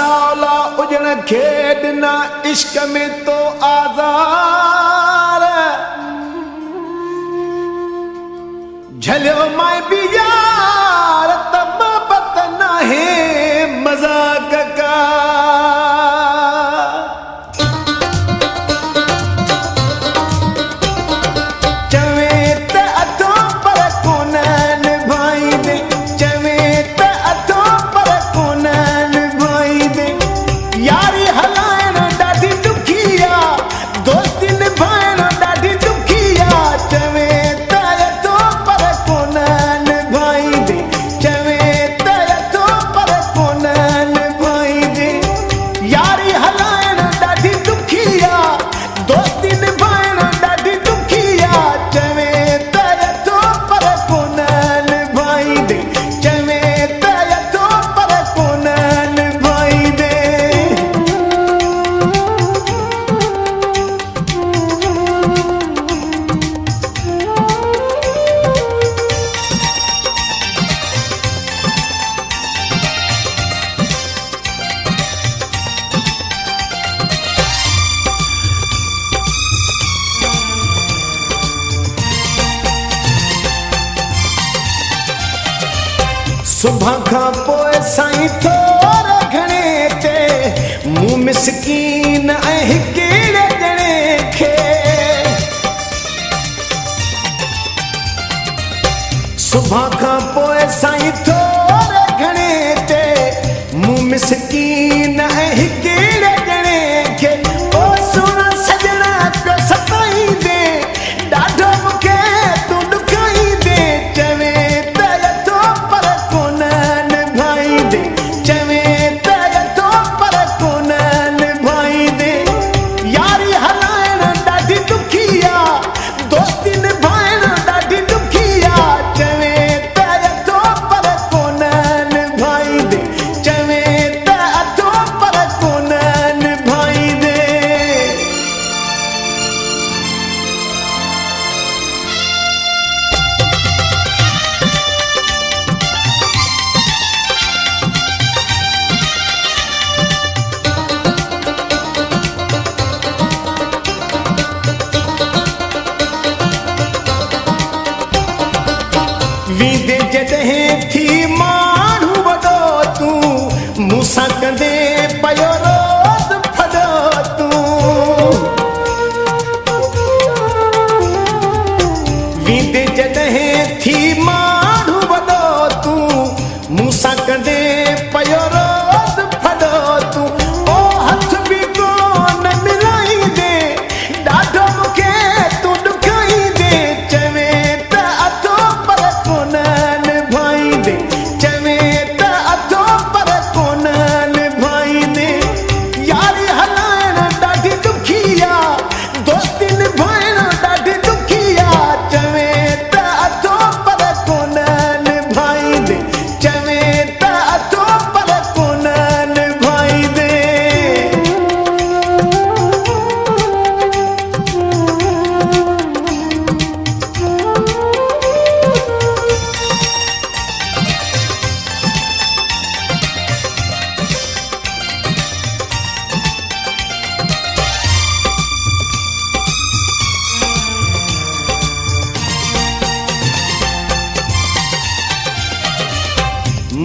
सावला उजण खेडना इश्क में तो आजार झलियो माए भी यार तब पतना है मजाक का सुबह का पोए साईं थोड़ा घणे ते मुँह मिसकीन ऐं केड़े ॼणे खे सुबह का पोए साईं थोड़ा घणे ते मुँह मिसकीन ऐं केड़े ॼणे खे ओ सुहिणा सजना पियो सताईंदे ॾाढो मूंखे तूं ॾुकाईंदे चवे वीदे जॾहिं थी माण्हू वॾो तूं मूंसां कंदे पयो रोज़ फॾो तूं वीदे जॾहिं थी माण्हू वॾो तूं मूंसां कंदे पयो रोज़ फॾो तूं ओ हथ बि कोन मिलाईंदे ॾाढो मूंखे तूं ॾुकाईंदे चवे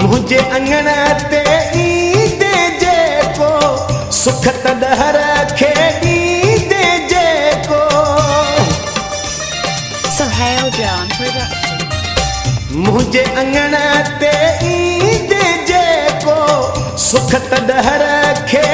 मुझे अंगण ते ईंदे जेको सुख तॾहिं रखे ॾींदे जेको Sohail John Production मुझे अंगण ते ईंदे जेको सुख तॾहिं रखे